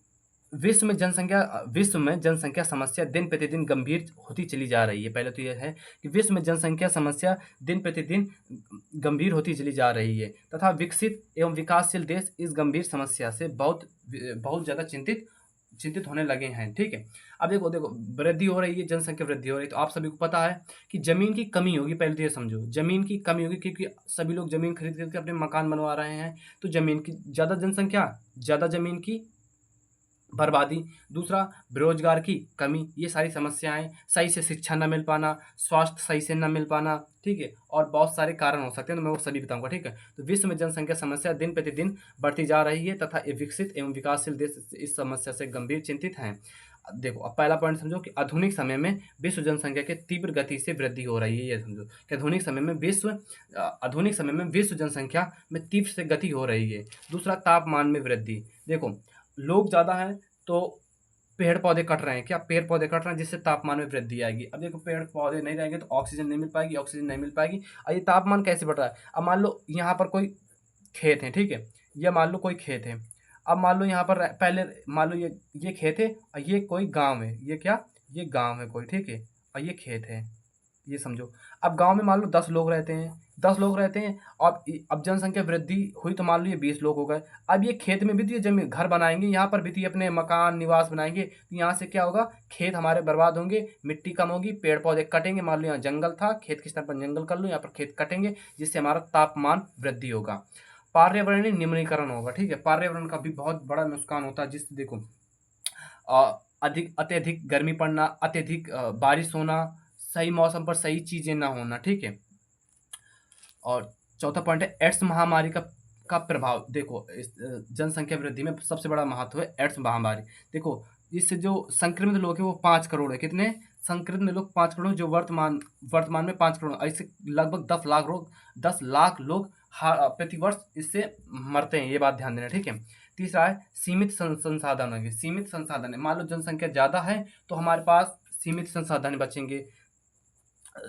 विश्व में जनसंख्या समस्या दिन प्रतिदिन गंभीर होती चली जा रही है। पहले तो यह है कि विश्व में जनसंख्या समस्या दिन प्रतिदिन गंभीर होती चली जा रही है तथा विकसित एवं विकासशील देश इस गंभीर समस्या से बहुत ज़्यादा चिंतित होने लगे हैं, ठीक है। अब देखो वृद्धि हो रही है, जनसंख्या वृद्धि हो रही है तो आप सभी को पता है कि जमीन की कमी होगी। पहले तो ये समझो जमीन की कमी होगी, क्योंकि सभी लोग जमीन खरीद के अपने मकान बनवा रहे हैं, तो जमीन की ज़्यादा जनसंख्या, ज़्यादा जमीन की बर्बादी। दूसरा बेरोजगार की कमी, ये सारी समस्याएं, सही से शिक्षा न मिल पाना, स्वास्थ्य सही से न मिल पाना, ठीक है, और बहुत सारे कारण हो सकते हैं, तो मैं वो सभी बताऊंगा, ठीक है। तो विश्व में जनसंख्या समस्या दिन प्रतिदिन बढ़ती जा रही है तथा विकसित एवं विकासशील देश इस समस्या से गंभीर चिंतित हैं। देखो अब पहला पॉइंट समझो कि आधुनिक समय में विश्व जनसंख्या के तीव्र गति से वृद्धि हो रही है। ये समझो कि आधुनिक समय में विश्व जनसंख्या में तीव्र से गति हो रही है। दूसरा तापमान में वृद्धि। देखो लोग ज़्यादा हैं तो पेड़ पौधे कट रहे हैं, क्या पेड़ पौधे कट रहे हैं जिससे तापमान में वृद्धि आएगी। अब देखो पेड़ पौधे नहीं रहेंगे तो ऑक्सीजन नहीं मिल पाएगी, और ये तापमान कैसे बढ़ रहा है। अब मान लो यहाँ पर कोई खेत है, ठीक है, ये मान लो कोई खेत है। अब मान लो यहाँ पर पहले मान लो ये खेत है और ये कोई गांव है, ये गांव है कोई, ठीक है, और ये खेत है, ये समझो। अब गांव में मान लो 10 लोग रहते हैं और अब जनसंख्या वृद्धि हुई तो मान लो ये 20 लोग हो गए। अब ये खेत में भी तो ये जमीन घर बनाएंगे, यहाँ पर भी तो ये अपने मकान निवास बनाएंगे, तो यहाँ से क्या होगा, खेत हमारे बर्बाद होंगे, मिट्टी कम होगी, पेड़ पौधे कटेंगे। मान लो यहाँ जंगल था, खेत के स्तर पर जंगल कर लो, यहाँ पर खेत कटेंगे, जिससे हमारा तापमान वृद्धि होगा। पर्यावरणीय निम्नीकरण होगा, ठीक है, पर्यावरण का भी बहुत बड़ा नुकसान होता है, जिससे देखो अत्यधिक गर्मी पड़ना, अत्यधिक बारिश होना, सही मौसम पर सही चीज़ें ना होना, ठीक है। और चौथा पॉइंट है एड्स महामारी का प्रभाव। देखो इस जनसंख्या वृद्धि में सबसे बड़ा महत्व है एड्स महामारी। देखो इससे जो संक्रमित लोग हैं वो 5 करोड़ है। कितने संक्रमित लोग? 5 करोड़, जो वर्तमान में 5 करोड़, ऐसे लगभग 10 लाख लोग प्रतिवर्ष इससे मरते हैं, ये बात ध्यान देना, ठीक है। तीसरा है सीमित संसाधन होंगे। सीमित संसाधन है, मान लो जनसंख्या ज़्यादा है तो हमारे पास सीमित संसाधन बचेंगे।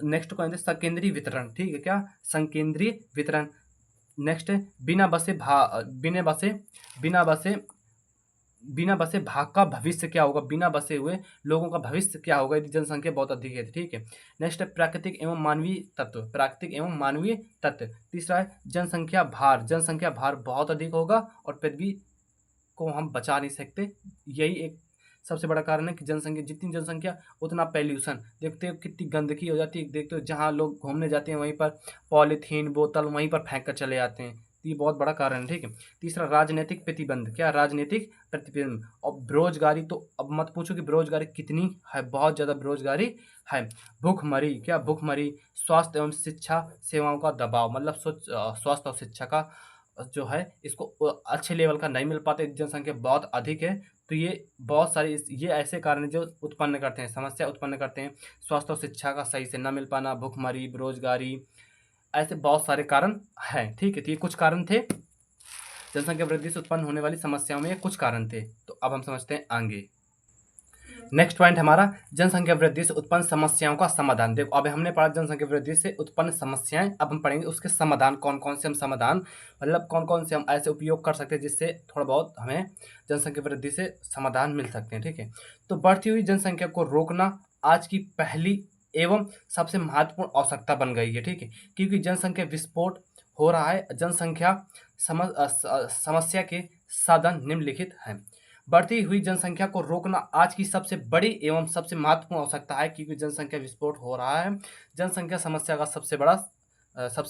नेक्स्ट कौन है संकेंद्रीय वितरण, ठीक है, क्या संकेंद्रीय वितरण। नेक्स्ट है बिना बसे भाग का भविष्य क्या होगा, बिना बसे हुए लोगों का भविष्य क्या होगा यदि जनसंख्या बहुत अधिक है, ठीक है। नेक्स्ट है प्राकृतिक एवं मानवीय तत्व। तीसरा है जनसंख्या भार बहुत अधिक होगा और पृथ्वी को हम बचा नहीं सकते। यही एक सबसे बड़ा कारण है कि जितनी जनसंख्या उतना पॉल्यूशन। देखते हो कितनी गंदगी हो जाती है, देखते हो जहाँ लोग घूमने जाते हैं वहीं पर पॉलीथीन बोतल वहीं पर फेंक कर चले आते हैं, तो ये बहुत बड़ा कारण है, ठीक है। तीसरा राजनीतिक प्रतिबंध, क्या राजनीतिक प्रतिबंध। और बेरोजगारी तो अब मत पूछो कि बेरोजगारी कितनी है, बहुत ज़्यादा बेरोजगारी है। भूखमरी, क्या भूखमरी। स्वास्थ्य एवं शिक्षा सेवाओं का दबाव, मतलब स्वास्थ्य और शिक्षा का जो है इसको अच्छे लेवल का नहीं मिल पाते, जनसंख्या बहुत अधिक है, तो ये बहुत सारे ये ऐसे कारण जो समस्या उत्पन्न करते हैं। स्वास्थ्य और शिक्षा का सही से न मिल पाना, भूखमरी, बेरोजगारी, ऐसे बहुत सारे कारण हैं, ठीक है। तो ये कुछ कारण थे, जनसंख्या वृद्धि से उत्पन्न होने वाली समस्याओं में ये कुछ कारण थे। तो अब हम समझते हैं आगे। नेक्स्ट पॉइंट हमारा जनसंख्या वृद्धि से उत्पन्न समस्याओं का समाधान। देखो अब हमने पढ़ा जनसंख्या वृद्धि से उत्पन्न समस्याएं, अब हम पढ़ेंगे उसके समाधान, कौन कौन से हम समाधान मतलब कौन कौन से हम ऐसे उपयोग कर सकते हैं जिससे थोड़ा बहुत हमें जनसंख्या वृद्धि से समाधान मिल सकते हैं, ठीक है। तो बढ़ती हुई जनसंख्या को रोकना आज की पहली एवं सबसे महत्वपूर्ण आवश्यकता बन गई है, ठीक है। क्योंकि जनसंख्या विस्फोट हो रहा है। जनसंख्या समस्या के साधन निम्नलिखित हैं। बढ़ती हुई जनसंख्या को रोकना आज की सबसे बड़ी एवं सबसे महत्वपूर्ण आवश्यकता है, क्योंकि जनसंख्या विस्फोट हो रहा है। जनसंख्या समस्या का सबसे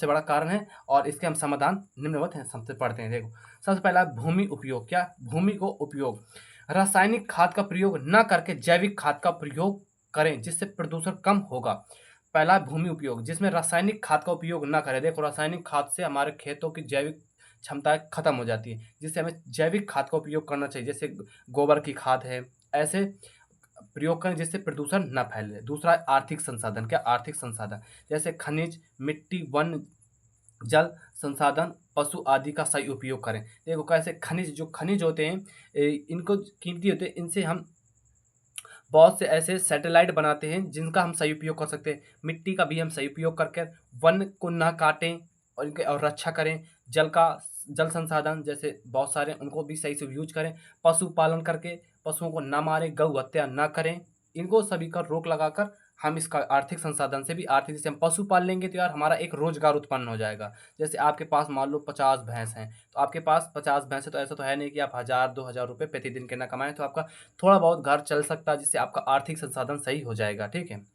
बड़ा कारण है और इसके हम समाधान निम्नवत हैं, सबसे पढ़ते हैं। देखो सबसे पहला भूमि उपयोग। क्या? भूमि को उपयोग, रासायनिक खाद का प्रयोग न करके जैविक खाद का प्रयोग करें जिससे प्रदूषण कम होगा। पहला भूमि उपयोग, जिसमें रासायनिक खाद का उपयोग न करें। देखो रासायनिक खाद से हमारे खेतों की जैविक क्षमताएं खत्म हो जाती है, जिससे हमें जैविक खाद का उपयोग करना चाहिए, जैसे गोबर की खाद है, ऐसे प्रयोग करें जिससे प्रदूषण न फैले। दूसरा आर्थिक संसाधन। क्या? आर्थिक संसाधन जैसे खनिज, मिट्टी, वन, जल संसाधन, पशु आदि का सही उपयोग करें। देखो कैसे जो खनिज होते हैं इनको कीमती होते हैं, इनसे हम बहुत से ऐसे सैटेलाइट बनाते हैं जिनका हम सही उपयोग कर सकते हैं। मिट्टी का भी हम सही उपयोग करके वन को ना काटें और इनके और रक्षा करें। जल संसाधन जैसे बहुत सारे, उनको भी सही से यूज करें। पशुपालन करके पशुओं को ना मारें, गौ हत्या ना करें। इनको सभी का रोक लगाकर हम इसका आर्थिक संसाधन से भी आर्थिक, जैसे हम पशु पाल लेंगे तो यार हमारा एक रोजगार उत्पन्न हो जाएगा। जैसे आपके पास मान लो 50 भैंस हैं, तो आपके पास 50 भैंस है, तो ऐसा तो है नहीं कि आप 1000-2000 रुपये प्रतिदिन के ना कमाएं, तो आपका थोड़ा बहुत घर चल सकता है, जिससे आपका आर्थिक संसाधन सही हो जाएगा, ठीक है।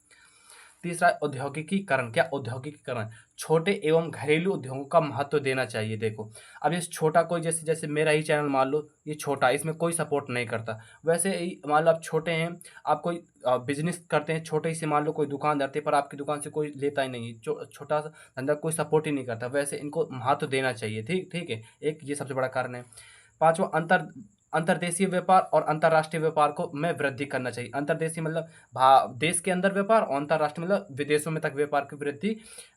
तीसरा औद्योगिकीकरण। क्या? औद्योगिकीकरण, छोटे एवं घरेलू उद्योगों का महत्व देना चाहिए। देखो अब ये छोटा कोई, जैसे जैसे मेरा ही चैनल मान लो, ये छोटा, इसमें कोई सपोर्ट नहीं करता। वैसे ही मान लो आप छोटे हैं, आप कोई बिजनेस करते हैं छोटे ही से, मान लो कोई दुकान धरते हैं, पर आपकी दुकान से कोई लेता ही नहीं, छोटा सा धंधा कोई सपोर्ट ही नहीं करता, वैसे इनको महत्व देना चाहिए, ठीक ठीक है। एक ये सबसे बड़ा कारण है। पांचवा अंतर्देशीय व्यापार और अंतर्राष्ट्रीय व्यापार को में वृद्धि करना चाहिए। अंतर्देशीय मतलब देश के अंदर व्यापार, और अंतर्राष्ट्रीय मतलब विदेशों में तक व्यापार की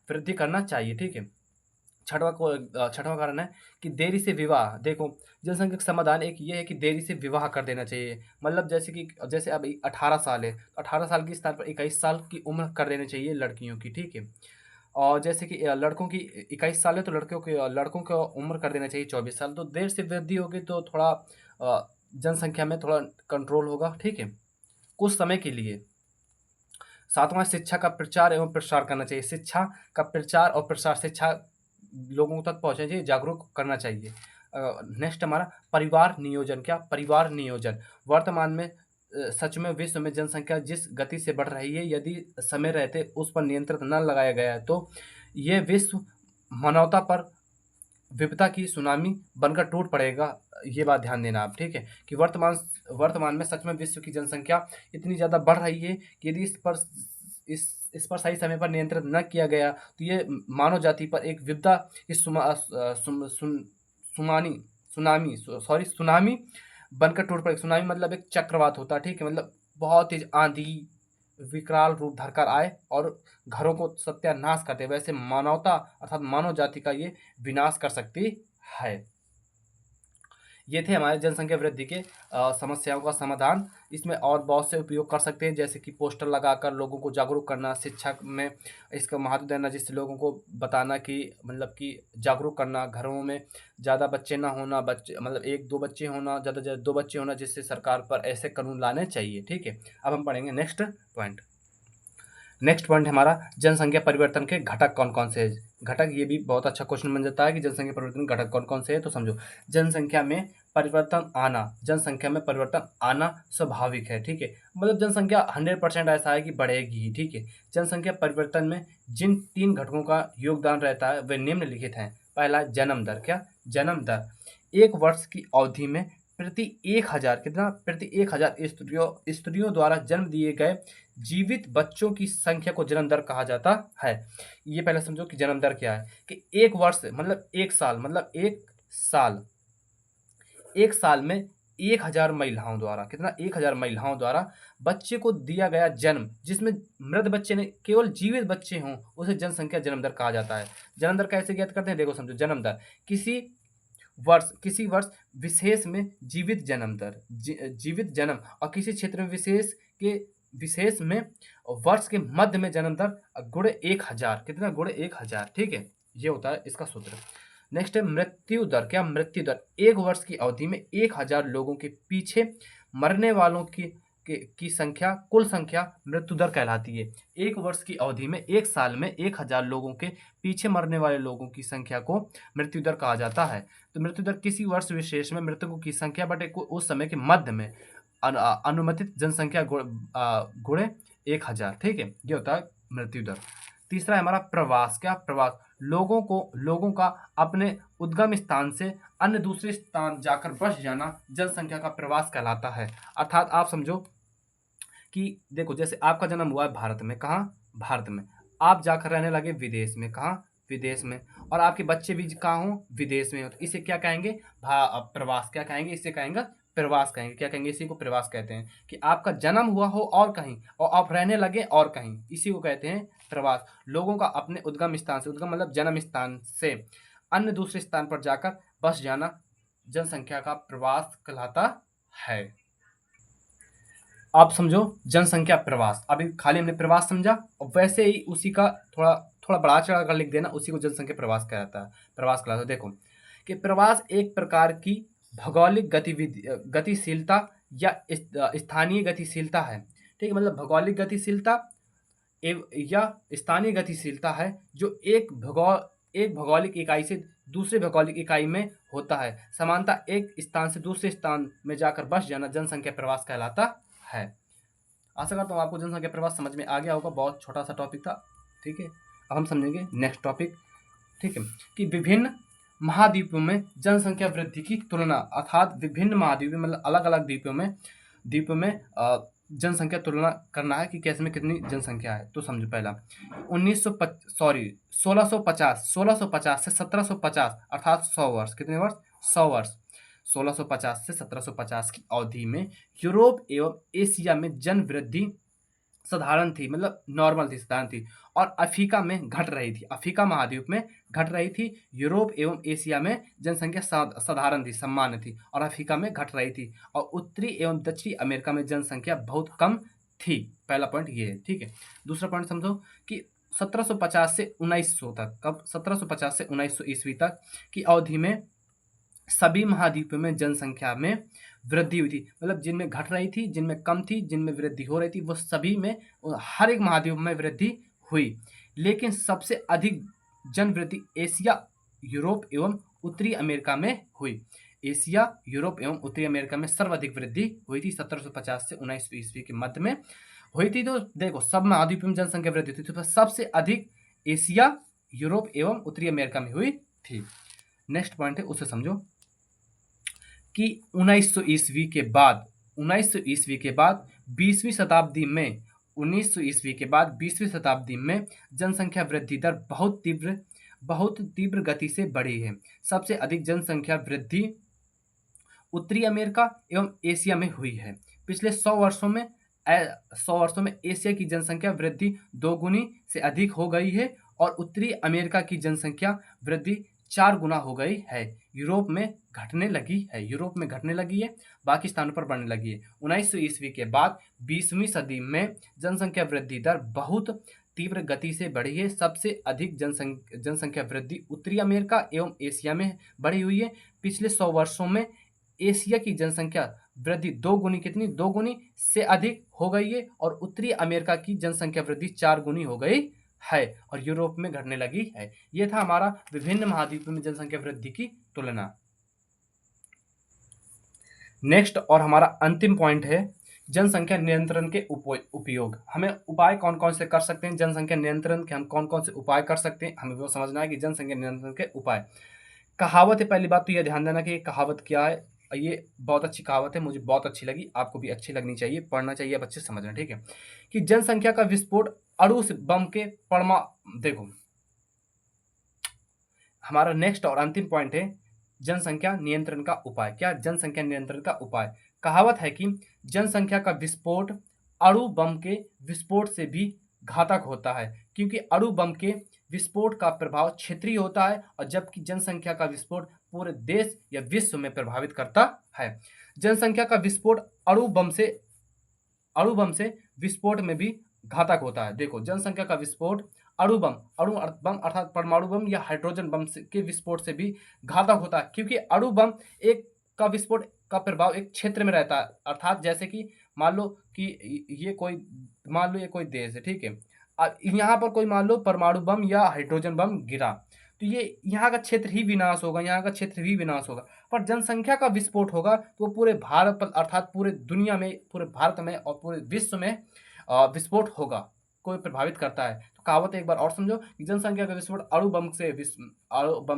वृद्धि करना चाहिए, ठीक है। छठवां कारण है कि देरी से विवाह। देखो जनसंख्या का समाधान एक ये है कि देरी से विवाह कर देना चाहिए। मतलब जैसे अब 18 साल है, 18 साल की स्थान पर 21 साल की उम्र कर देनी चाहिए लड़कियों की, ठीक है। और जैसे कि लड़कों की 21 साल है, तो लड़कों की उम्र कर देना चाहिए 24 साल। तो देर से वृद्धि होगी तो थोड़ा जनसंख्या में थोड़ा कंट्रोल होगा, ठीक है, कुछ समय के लिए। सातवां, शिक्षा का प्रचार एवं प्रसार करना चाहिए। शिक्षा का प्रचार और प्रसार, शिक्षा लोगों तक पहुंचना चाहिए, जागरूक करना चाहिए। नेक्स्ट हमारा परिवार नियोजन। क्या? परिवार नियोजन। वर्तमान में सच में विश्व में जनसंख्या जिस गति से बढ़ रही है, यदि समय रहते उस पर नियंत्रण न लगाया गया है तो ये विश्व मानवता पर विपदा की सुनामी बनकर टूट पड़ेगा। ये बात ध्यान देना आप, ठीक है, कि वर्तमान में सच में विश्व की जनसंख्या इतनी ज़्यादा बढ़ रही है कि यदि इस पर सही समय पर नियंत्रण न किया गया तो ये मानव जाति पर एक विपदा की सुनामी बनकर टूट पड़ेगी। सुनामी मतलब एक चक्रवात होता है, ठीक है, मतलब बहुत तेज आंधी विकराल रूप धरकर आए और घरों को सत्यानाश करते, वैसे मानवता अर्थात मानव जाति का ये विनाश कर सकती है। ये थे हमारे जनसंख्या वृद्धि के समस्याओं का समाधान। इसमें और बहुत से उपयोग कर सकते हैं, जैसे कि पोस्टर लगाकर लोगों को जागरूक करना, शिक्षा में इसका महत्व देना, जिससे लोगों को बताना कि मतलब कि जागरूक करना, घरों में ज़्यादा बच्चे ना होना, बच्चे मतलब 1-2 बच्चे होना, ज़्यादा से ज़्यादा 2 बच्चे होना, जिससे सरकार पर ऐसे कानून लाने चाहिए, ठीक है। अब हम पढ़ेंगे नेक्स्ट पॉइंट हमारा जनसंख्या परिवर्तन के घटक कौन कौन से हैं। घटक, ये भी बहुत अच्छा क्वेश्चन बन जाता है कि जनसंख्या परिवर्तन के घटक कौन कौन से हैं। तो समझो, जनसंख्या में परिवर्तन आना स्वाभाविक है, ठीक है। मतलब जनसंख्या 100% ऐसा है कि बढ़ेगी ही, ठीक है। जनसंख्या परिवर्तन में जिन 3 घटकों का योगदान रहता है वे निम्नलिखित हैं। पहला, जन्म दर। क्या? जन्म दर। 1 वर्ष की अवधि में प्रति 1000 स्त्रियों द्वारा जन्म दिए गए जीवित बच्चों की संख्या को जन्म दर कहा जाता है। ये पहले समझो कि जन्म दर क्या है, कि 1 वर्ष मतलब 1 साल, मतलब 1 साल में 1000 महिलाओं द्वारा, कितना 1000 महिलाओं द्वारा बच्चे को दिया गया जन्म, जिसमें मृत बच्चे ने केवल जीवित बच्चे हों, उसे जनसंख्या जन्म दर कहा जाता है। जन्म दर कैसे ज्ञात करते हैं, देखो समझो। जन्म दर किसी वर्ष विशेष में जीवित जन्म दर, जीवित जन्म, और किसी क्षेत्र में विशेष में वर्ष के मध्य में जन्म दर गुणे 1000, कितना गुणे 1000, ठीक है। ये होता है इसका सूत्र। नेक्स्ट है मृत्यु दर। क्या मृत्यु दर? एक वर्ष की अवधि में 1000 लोगों के पीछे मरने वालों की संख्या, कुल संख्या मृत्यु दर कहलाती है। एक वर्ष की अवधि में, एक साल में 1000 लोगों के पीछे मरने वाले लोगों की संख्या को मृत्यु दर कहा जाता है। तो मृत्यु दर किसी वर्ष विशेष में मृतकों की संख्या बटे उस समय के मध्य में अनुमतित जनसंख्या गुणे 1000, ठीक है। ये होता है मृत्यु दर। तीसरा है हमारा प्रवास। क्या? प्रवास। लोगों का अपने उद्गम स्थान से अन्य दूसरे स्थान जाकर बस जाना जनसंख्या का प्रवास कहलाता है। अर्थात आप समझो कि देखो, जैसे आपका जन्म हुआ है भारत में, कहाँ? भारत में। आप जाकर रहने लगे विदेश में, कहाँ? विदेश में। और आपके बच्चे भी कहाँ हो? विदेश में हो। तो इसे क्या कहेंगे? प्रवास। क्या कहेंगे? इसे कहेंगे प्रवास कहेंगे। क्या कहेंगे? इसी को प्रवास कहते हैं, कि आपका जन्म हुआ हो और कहीं और आप रहने लगे और कहीं, इसी को कहते हैं प्रवास। लोगों का अपने उद्गम स्थान से, उद्गम मतलब जन्म स्थान से अन्य दूसरे स्थान पर जाकर बस जाना जनसंख्या का प्रवास कहलाता है। आप समझो जनसंख्या प्रवास। अभी खाली हमने प्रवास समझा, और वैसे ही उसी का थोड़ा थोड़ा बढ़ा चढ़ा कर लिख देना, उसी को जनसंख्या प्रवास कहलाता है। प्रवास कहलाता है। देखो कि प्रवास एक प्रकार की भौगोलिक गतिशीलता या स्थानीय गतिशीलता है, ठीक है। मतलब भौगोलिक गतिशीलता या स्थानीय गतिशीलता है, जो एक भौगोलिक इकाई से दूसरे भौगोलिक इकाई में होता है। समानता एक स्थान से दूसरे स्थान में जाकर बस जाना जनसंख्या प्रवास कहलाता है। आशा करता हूँ आपको जनसंख्या प्रवास समझ में आ गया होगा। बहुत छोटा सा टॉपिक था, ठीक है। अब हम समझेंगे नेक्स्ट टॉपिक, ठीक है, कि विभिन्न महाद्वीपों में जनसंख्या वृद्धि की तुलना। अर्थात विभिन्न महाद्वीपों मतलब अलग अलग द्वीपों में जनसंख्या तुलना करना है कि कैसे में कितनी जनसंख्या है। तो समझो पहला 1650 से 1750, अर्थात 100 वर्ष। कितने वर्ष? 100 वर्ष। 1650 से 1750 की अवधि में यूरोप एवं एशिया में जन वृद्धि साधारण थी, मतलब नॉर्मल थी, साधारण थी, और अफ्रीका में घट रही थी। अफ्रीका महाद्वीप में घट रही थी। यूरोप एवं एशिया में जनसंख्या साधारण थी, सामान्य थी, और अफ्रीका में घट रही थी। और उत्तरी एवं दक्षिणी अमेरिका में जनसंख्या बहुत कम थी। पहला पॉइंट ये है, ठीक है। दूसरा पॉइंट समझो कि 1750 से 1900 तक, कब? 1750 से 1900 ईस्वी तक की अवधि में सभी महाद्वीपों में जनसंख्या में वृद्धि हुई थी। मतलब जिनमें घट रही थी, जिनमें कम थी, जिनमें वृद्धि हो रही थी, वो सभी में, हर एक महाद्वीप में वृद्धि हुई। लेकिन सबसे अधिक जन वृद्धि एशिया, यूरोप एवं उत्तरी अमेरिका में हुई। एशिया, यूरोप एवं उत्तरी अमेरिका में सर्वाधिक वृद्धि हुई थी 1750 से 1900 ईस्वी के मध्य में हुई थी। तो देखो, सब महाद्वीपों में जनसंख्या वृद्धि थी, तो सबसे अधिक एशिया, यूरोप एवं उत्तरी अमेरिका में हुई थी। नेक्स्ट पॉइंट है, उसे समझो कि 1900 ईस्वी के बाद 20वीं शताब्दी में 1900 ईस्वी के बाद 20वीं शताब्दी में जनसंख्या वृद्धि दर बहुत तीव्र गति से बढ़ी है। सबसे अधिक जनसंख्या वृद्धि उत्तरी अमेरिका एवं एशिया में हुई है। पिछले 100 वर्षों में एशिया की जनसंख्या वृद्धि 2 गुनी से अधिक हो गई है, और उत्तरी अमेरिका की जनसंख्या वृद्धि 4 गुना हो गई है। यूरोप में घटने लगी है, बाकी स्थानों पर बढ़ने लगी है। 1900 ईस्वी के बाद 20वीं सदी में जनसंख्या वृद्धि दर बहुत तीव्र गति से बढ़ी है। सबसे अधिक जनसंख्या वृद्धि उत्तरी अमेरिका एवं एशिया में बढ़ी हुई है। पिछले 100 वर्षों में एशिया की जनसंख्या वृद्धि 2 गुनी, कितनी? 2 गुनी से अधिक हो गई है, और उत्तरी अमेरिका की जनसंख्या वृद्धि 4 गुनी हो गई है, और यूरोप में घटने लगी है। यह था हमारा विभिन्न महाद्वीपों में जनसंख्या वृद्धि की तुलना। नेक्स्ट और हमारा अंतिम पॉइंट है जनसंख्या नियंत्रण के उपयोग। हमें उपाय कौन कौन से कर सकते हैं जनसंख्या नियंत्रण के, हम कौन कौन से उपाय कर सकते हैं, हमें वो समझना है कि जनसंख्या नियंत्रण के उपाय। कहावत है, पहली बात तो यह ध्यान देना कि कहावत क्या है। ये बहुत अच्छी कहावत है, मुझे बहुत अच्छी लगी, आपको भी अच्छी लगनी चाहिए, पढ़ना चाहिए, अब अच्छे से समझना, ठीक है। कि जनसंख्या का विस्फोट अणु बम के देखो हमारा नेक्स्ट और अंतिम पॉइंट है जनसंख्या नियंत्रण का उपाय। क्या जनसंख्या नियंत्रण का उपाय? कहावत है कि जनसंख्या का विस्फोट अणु बम के विस्फोट से भी घातक होता है, क्योंकि अणु बम के विस्फोट का प्रभाव क्षेत्रीय होता है और जबकि जनसंख्या का विस्फोट पूरे देश या विश्व में प्रभावित करता है। जनसंख्या का विस्फोट अणु बम से विस्फोट में भी घातक होता है। देखो, जनसंख्या का विस्फोट अणु बम अर्थात परमाणु बम या हाइड्रोजन बम के विस्फोट से भी घातक होता है, क्योंकि अणु बम एक का विस्फोट का प्रभाव एक क्षेत्र में रहता है। अर्थात जैसे कि मान लो कि ये कोई देश है, ठीक है। यहाँ पर कोई मान लो परमाणु बम या हाइड्रोजन बम गिरा, तो ये यहाँ का क्षेत्र ही विनाश होगा, यहाँ का क्षेत्र भी विनाश होगा। पर जनसंख्या का विस्फोट होगा तो वो पूरे भारत पर अर्थात पूरे दुनिया में, पूरे भारत में और पूरे विश्व में विस्फोट होगा, कोई प्रभावित करता है। तो कहावत एक बार और समझो कि जनसंख्या का विस्फोट अणु बम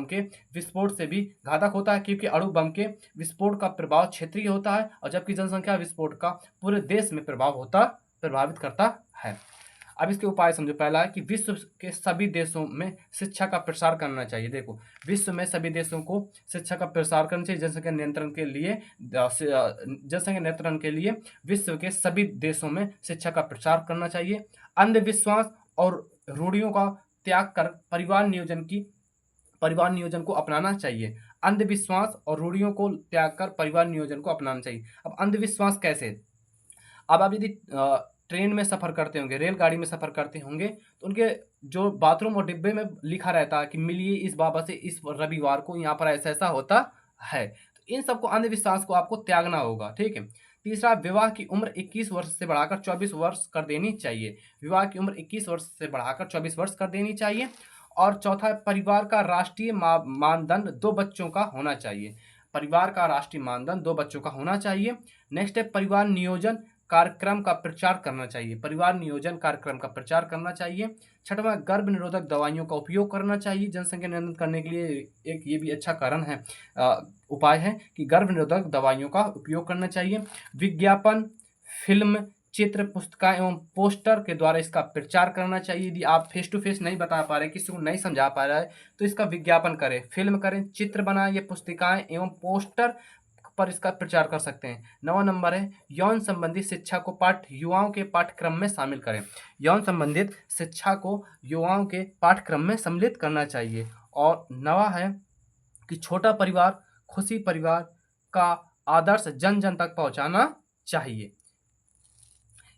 के विस्फोट से भी घातक होता है, क्योंकि अणु बम के विस्फोट का प्रभाव क्षेत्रीय होता है और जबकि जनसंख्या विस्फोट का पूरे देश में प्रभावित करता है। अब इसके उपाय समझो। पहला है कि विश्व के सभी देशों में शिक्षा का प्रसार करना चाहिए। देखो, विश्व में सभी देशों को शिक्षा का प्रसार करना चाहिए जनसंख्या नियंत्रण के लिए विश्व के सभी देशों में शिक्षा का प्रसार करना चाहिए। अंधविश्वास और रूढ़ियों का त्याग कर परिवार नियोजन को अपनाना चाहिए। अंधविश्वास और रूढ़ियों को त्याग कर परिवार नियोजन को अपनाना चाहिए। अब अंधविश्वास कैसे? अब आप यदि ट्रेन में सफ़र करते होंगे, रेलगाड़ी में सफ़र करते होंगे, तो उनके जो बाथरूम और डिब्बे में लिखा रहता है कि मिलिए इस बाबा से इस रविवार को, यहाँ पर ऐसा ऐसा होता है। तो इन सबको अंधविश्वास को आपको त्यागना होगा, ठीक है। तीसरा, विवाह की उम्र 21 वर्ष से बढ़ाकर 24 वर्ष कर देनी चाहिए। विवाह की उम्र 21 वर्ष से बढ़ाकर 24 वर्ष कर देनी चाहिए। और चौथा, परिवार का राष्ट्रीय मानदंड 2 बच्चों का होना चाहिए। परिवार का राष्ट्रीय मानदंड 2 बच्चों का होना चाहिए। नेक्स्ट है, परिवार नियोजन कार्यक्रम का प्रचार करना चाहिए। परिवार नियोजन कार्यक्रम का प्रचार करना चाहिए। छठवां, गर्भ निरोधक दवाइयों का उपयोग करना चाहिए जनसंख्या नियंत्रण करने के लिए। एक ये भी अच्छा कारण है, उपाय है कि गर्भ निरोधक दवाइयों का उपयोग करना चाहिए। विज्ञापन, फिल्म, चित्र, पुस्तिका एवं पोस्टर के द्वारा इसका प्रचार करना चाहिए। यदि आप फेस टू फेस नहीं बता पा रहे, किसी को नहीं समझा पा रहा है, तो इसका विज्ञापन करें, फिल्म करें, चित्र बनाएं, ये पुस्तिकाएं एवं पोस्टर पर इसका प्रचार कर सकते हैं। 9वां नंबर है, यौन संबंधी शिक्षा को युवाओं के पाठ्यक्रम में शामिल करें। यौन संबंधित शिक्षा को युवाओं के पाठ्यक्रम में सम्मिलित करना चाहिए। और 9वां है कि छोटा परिवार, खुशी परिवार का आदर्श जन जन तक पहुंचाना चाहिए।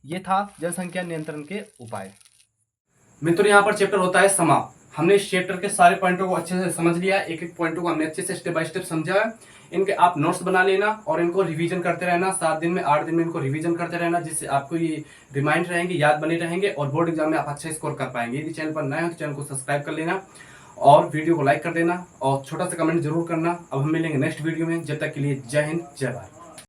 ये था जनसंख्या नियंत्रण के उपाय। मित्रों, यहाँ पर चैप्टर होता है समाप्त। हमने इस चैप्टर के सारे पॉइंटों को अच्छे से समझ लिया है। एक एक पॉइंटों को हमने अच्छे से स्टेप बाय स्टेप समझा है। इनके आप नोट्स बना लेना और इनको रिवीजन करते रहना। 7 दिन में 8 दिन में इनको रिवीजन करते रहना, जिससे आपको ये रिमाइंड रहेंगे, याद बने रहेंगे और बोर्ड एग्जाम में आप अच्छा स्कोर कर पाएंगे। यदि चैनल पर नए हो तो चैनल को सब्सक्राइब कर लेना और वीडियो को लाइक कर देना और छोटा सा कमेंट जरूर करना। अब हम मिलेंगे नेक्स्ट वीडियो में। जब तक के लिए जय हिंद, जय भारत।